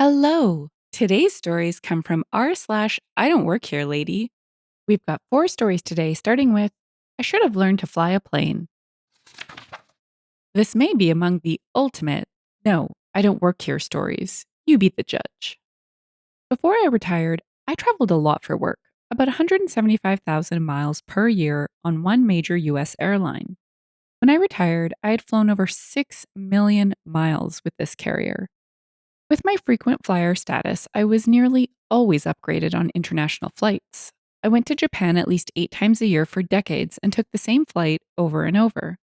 Hello. Today's stories come from r/I don't work here lady. We've got 4 stories today, starting with I should have learned to fly a plane. This may be among the ultimate no, I don't work here stories. You be the judge. Before I retired, I traveled a lot for work, about 175,000 miles per year on one major US airline. When I retired, I had flown over 6 million miles with this carrier. With my frequent flyer status, I was nearly always upgraded on international flights. I went to Japan at least 8 times a year for decades and took the same flight over and over.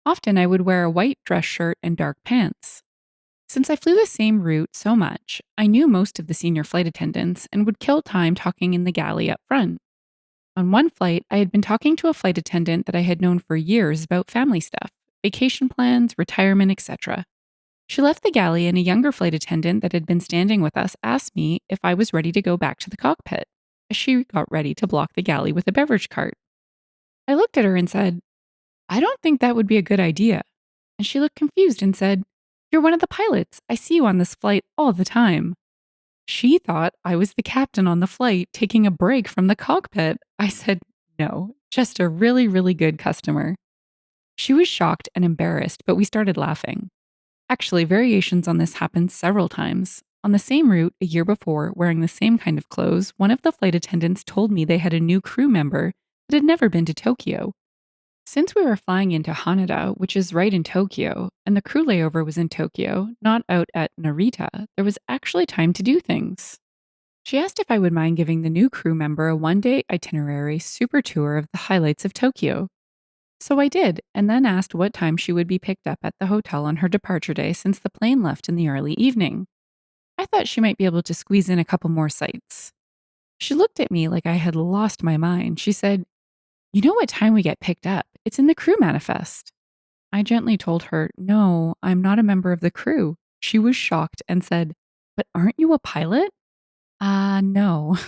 Often I would wear a white dress shirt and dark pants. Since I flew the same route so much, I knew most of the senior flight attendants and would kill time talking in the galley up front. On one flight, I had been talking to a flight attendant that I had known for years about family stuff, vacation plans, retirement, etc. She left the galley, and a younger flight attendant that had been standing with us asked me if I was ready to go back to the cockpit, as she got ready to block the galley with a beverage cart. I looked at her and said, I don't think that would be a good idea. And she looked confused and said, You're one of the pilots. I see you on this flight all the time. She thought I was the captain on the flight taking a break from the cockpit. I said, No, just a really, really good customer. She was shocked and embarrassed, but we started laughing. Actually, variations on this happened several times. On the same route, a year before, wearing the same kind of clothes, one of the flight attendants told me they had a new crew member that had never been to Tokyo. Since we were flying into Haneda, which is right in Tokyo, and the crew layover was in Tokyo, not out at Narita, there was actually time to do things. She asked if I would mind giving the new crew member a 1 day itinerary super tour of the highlights of Tokyo. So I did, and then asked what time she would be picked up at the hotel on her departure day since the plane left in the early evening. I thought she might be able to squeeze in a couple more sights. She looked at me like I had lost my mind. She said, You know what time we get picked up? It's in the crew manifest. I gently told her, No, I'm not a member of the crew. She was shocked and said, But aren't you a pilot? No.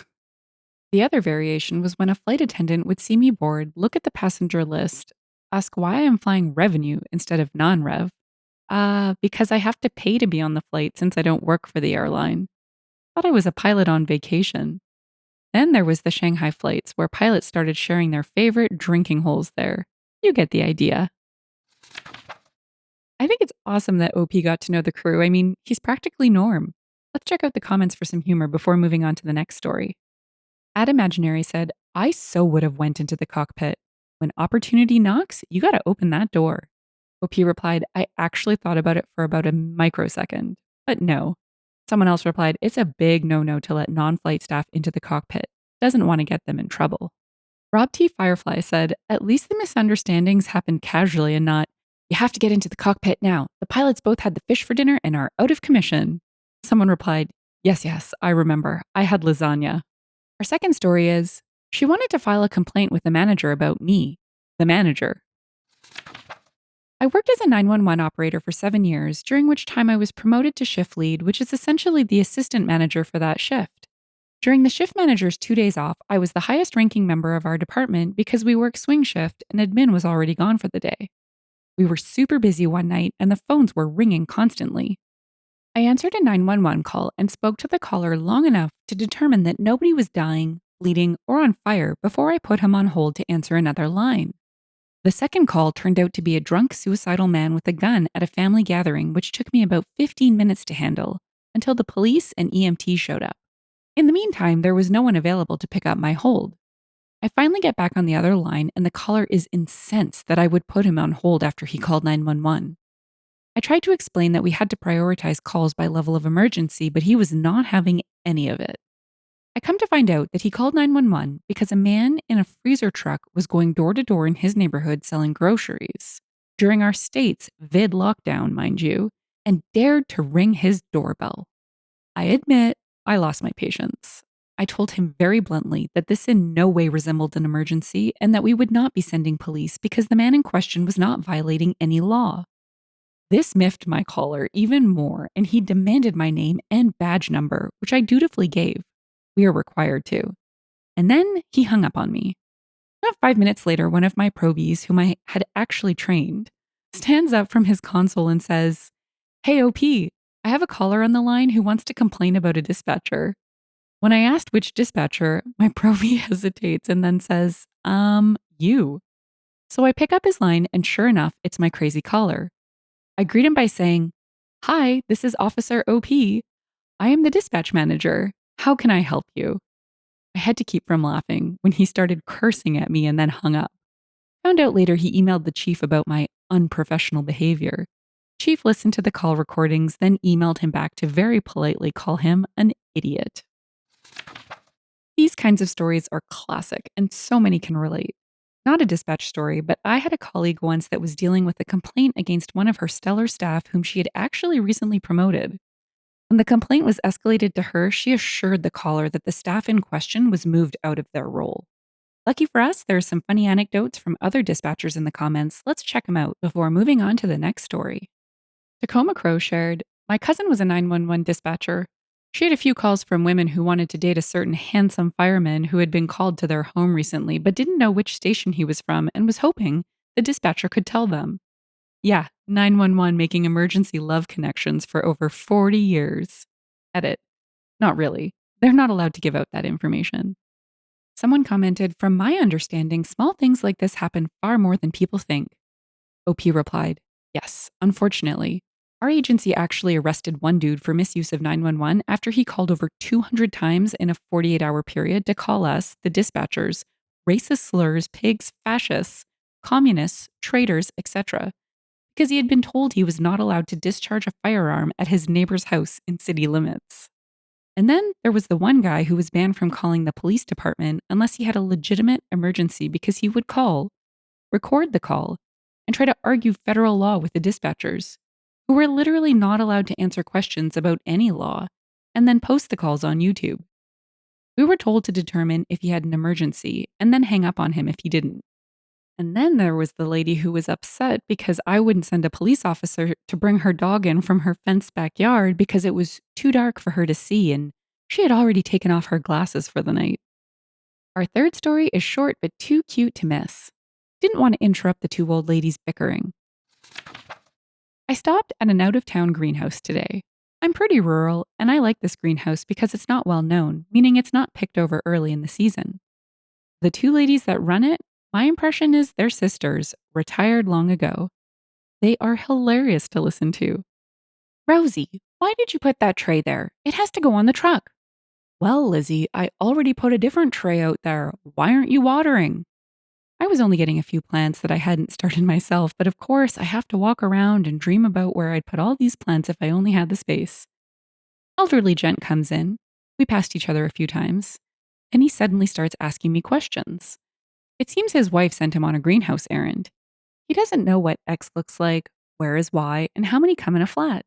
The other variation was when a flight attendant would see me bored, look at the passenger list, ask why I am flying revenue instead of non rev. Because I have to pay to be on the flight since I don't work for the airline. Thought I was a pilot on vacation. Then there was the Shanghai flights where pilots started sharing their favorite drinking holes there. You get the idea. I think it's awesome that OP got to know the crew. I mean, he's practically Norm. Let's check out the comments for some humor before moving on to the next story. Ad Imaginary said, I so would have went into the cockpit. When opportunity knocks, you got to open that door. OP replied, I actually thought about it for about a microsecond, but no. Someone else replied, it's a big no-no to let non-flight staff into the cockpit. Doesn't want to get them in trouble. Rob T. Firefly said, at least the misunderstandings happened casually and not, you have to get into the cockpit now. The pilots both had the fish for dinner and are out of commission. Someone replied, yes, I remember. I had lasagna. Our second story is, she wanted to file a complaint with the manager about me, the manager. I worked as a 911 operator for 7 years, during which time I was promoted to shift lead, which is essentially the assistant manager for that shift. During the shift manager's 2 days off, I was the highest ranking member of our department because we worked swing shift and admin was already gone for the day. We were super busy one night and the phones were ringing constantly. I answered a 911 call and spoke to the caller long enough to determine that nobody was dying, bleeding, or on fire before I put him on hold to answer another line. The second call turned out to be a drunk, suicidal man with a gun at a family gathering, which took me about 15 minutes to handle until the police and EMT showed up. In the meantime, there was no one available to pick up my hold. I finally get back on the other line, and the caller is incensed that I would put him on hold after he called 911. I tried to explain that we had to prioritize calls by level of emergency, but he was not having any of it. I come to find out that he called 911 because a man in a freezer truck was going door to door in his neighborhood selling groceries during our state's vid lockdown, mind you, and dared to ring his doorbell. I admit I lost my patience. I told him very bluntly that this in no way resembled an emergency and that we would not be sending police because the man in question was not violating any law. This miffed my caller even more, and he demanded my name and badge number, which I dutifully gave. We are required to. And then he hung up on me. Not 5 minutes later, one of my probies, whom I had actually trained, stands up from his console and says, Hey, OP, I I have a caller on the line who wants to complain about a dispatcher. When I asked which dispatcher, my probie hesitates and then says, you. So I pick up his line, and sure enough, it's my crazy caller. I greet him by saying, "Hi, this is Officer OP. I am the dispatch manager. How can I help you?" I had to keep from laughing when he started cursing at me and then hung up. Found out later he emailed the chief about my unprofessional behavior. Chief listened to the call recordings, then emailed him back to very politely call him an idiot. These kinds of stories are classic, and so many can relate. Not a dispatch story, but I had a colleague once that was dealing with a complaint against one of her stellar staff whom she had actually recently promoted. When the complaint was escalated to her, she assured the caller that the staff in question was moved out of their role. Lucky for us, there are some funny anecdotes from other dispatchers in the comments. Let's check them out before moving on to the next story. Tacoma Crow shared, "My cousin was a 911 dispatcher. She had a few calls from women who wanted to date a certain handsome fireman who had been called to their home recently but didn't know which station he was from and was hoping the dispatcher could tell them. Yeah, 911 making emergency love connections for over 40 years. Edit. Not really. They're not allowed to give out that information." Someone commented, "From my understanding, small things like this happen far more than people think." OP replied, "Yes, unfortunately. Our agency actually arrested one dude for misuse of 911 after he called over 200 times in a 48-hour period to call us, the dispatchers, racist slurs, pigs, fascists, communists, traitors, etc., because he had been told he was not allowed to discharge a firearm at his neighbor's house in city limits. And then there was the one guy who was banned from calling the police department unless he had a legitimate emergency because he would call, record the call, and try to argue federal law with the dispatchers, who were literally not allowed to answer questions about any law, and then post the calls on YouTube. We were told to determine if he had an emergency and then hang up on him if he didn't. And then there was the lady who was upset because I wouldn't send a police officer to bring her dog in from her fenced backyard because it was too dark for her to see and she had already taken off her glasses for the night. Our third story is short but too cute to miss. Didn't want to interrupt the two old ladies bickering. I stopped at an out of town greenhouse today. I'm pretty rural and I like this greenhouse because it's not well known, meaning it's not picked over early in the season. The two ladies that run it, my impression is they're sisters, retired long ago. They are hilarious to listen to. "Rosie, why did you put that tray there? It has to go on the truck." "Well, Lizzie, I already put a different tray out there. Why aren't you watering?" I was only getting a few plants that I hadn't started myself, but of course I have to walk around and dream about where I'd put all these plants if I only had the space. Elderly gent comes in. We passed each other a few times. Then he suddenly starts asking me questions. It seems his wife sent him on a greenhouse errand. He doesn't know what X looks like, where is Y, and how many come in a flat.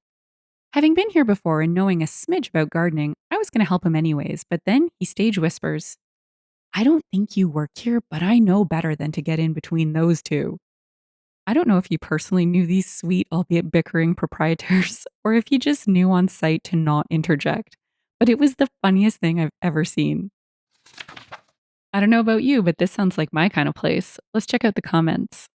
Having been here before and knowing a smidge about gardening, I was going to help him anyways, but then he stage whispers, "I don't think you work here, but I know better than to get in between those two." I don't know if he personally knew these sweet, albeit bickering proprietors, or if he just knew on sight to not interject, but it was the funniest thing I've ever seen. I don't know about you, but this sounds like my kind of place. Let's check out the comments.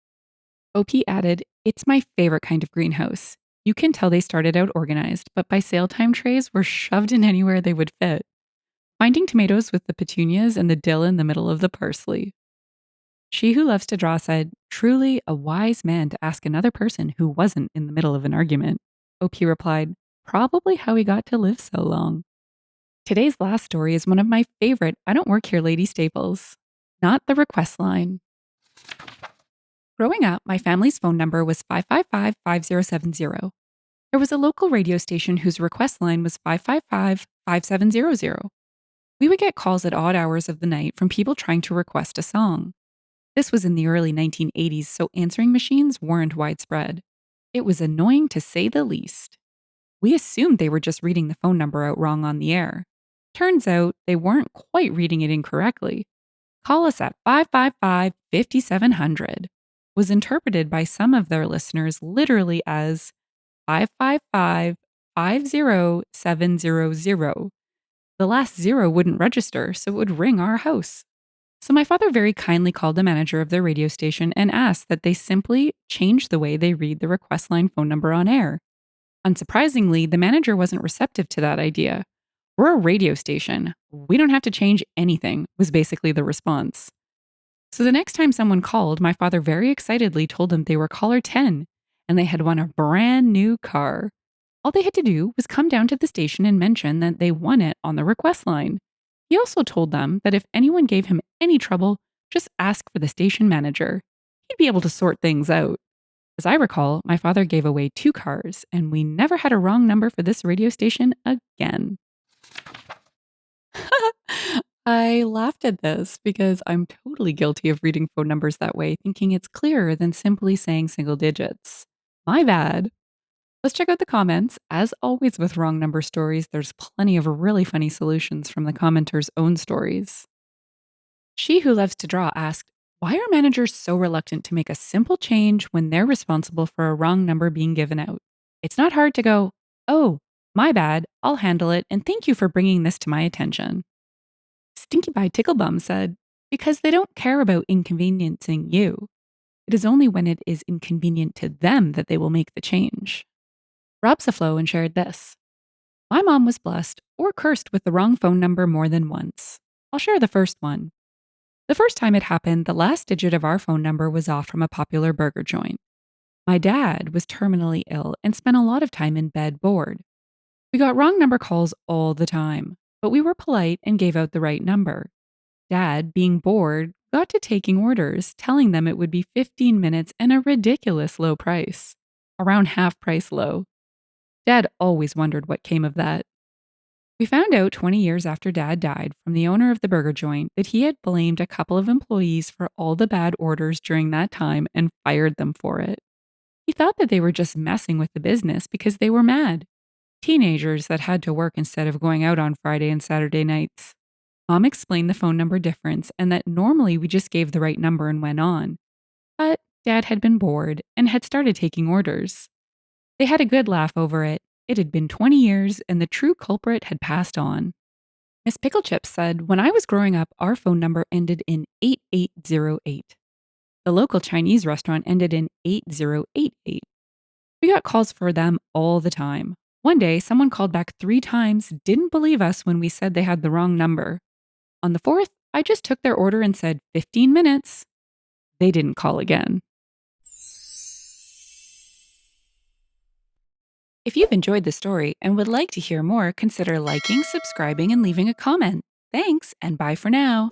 OP added, "It's my favorite kind of greenhouse. You can tell they started out organized, but by sale time trays were shoved in anywhere they would fit. Finding tomatoes with the petunias and the dill in the middle of the parsley." She who loves to draw said, "Truly a wise man to ask another person who wasn't in the middle of an argument." OP replied, "Probably how he got to live so long." Today's last story is one of my favorite I don't work here lady staples. Not the request line. Growing up, my family's phone number was 555-5070. There was a local radio station whose request line was 555-5700. We would get calls at odd hours of the night from people trying to request a song. This was in the early 1980s, so answering machines weren't widespread. It was annoying to say the least. We assumed they were just reading the phone number out wrong on the air. Turns out they weren't quite reading it incorrectly. "Call us at 555-5700 was interpreted by some of their listeners literally as 555-50700. The last zero wouldn't register, so it would ring our house. So my father very kindly called the manager of their radio station and asked that they simply change the way they read the request line phone number on air. Unsurprisingly, the manager wasn't receptive to that idea. We're a radio station. We don't have to change anything, was basically the response. So the next time someone called, my father very excitedly told them they were caller 10 and they had won a brand new car. All they had to do was come down to the station and mention that they won it on the request line. He also told them that if anyone gave him any trouble, just ask for the station manager. He'd be able to sort things out. As I recall, my father gave away 2 cars, and we never had a wrong number for this radio station again. I laughed at this because I'm totally guilty of reading phone numbers that way, thinking it's clearer than simply saying single digits. My bad. Let's check out the comments. As always with wrong number stories, there's plenty of really funny solutions from the commenters' own stories. She Who Loves to Draw asked, why are managers so reluctant to make a simple change when they're responsible for a wrong number being given out? It's not hard to go, oh, my bad, I'll handle it, and thank you for bringing this to my attention. Stinky Pie Ticklebum said, because they don't care about inconveniencing you. It is only when it is inconvenient to them that they will make the change. Robsaflow and shared this. My mom was blessed or cursed with the wrong phone number more than once. I'll share the first one. The first time it happened, the last digit of our phone number was off from a popular burger joint. My dad was terminally ill and spent a lot of time in bed bored. We got wrong number calls all the time, but we were polite and gave out the right number. Dad, being bored, got to taking orders, telling them it would be 15 minutes and a ridiculous low price. Around half price low. Dad always wondered what came of that. We found out 20 years after Dad died from the owner of the burger joint that he had blamed a couple of employees for all the bad orders during that time and fired them for it. He thought that they were just messing with the business because they were mad. Teenagers that had to work instead of going out on Friday and Saturday nights. Mom explained the phone number difference and that normally we just gave the right number and went on. But Dad had been bored and had started taking orders. They had a good laugh over it. It had been 20 years and the true culprit had passed on. Miss Picklechips said, when I was growing up, our phone number ended in 8808. The local Chinese restaurant ended in 8088. We got calls for them all the time. One day, someone called back 3 times, didn't believe us when we said they had the wrong number. On the 4th, I just took their order and said 15 minutes. They didn't call again. If you've enjoyed the story and would like to hear more, consider liking, subscribing, and leaving a comment. Thanks, and bye for now.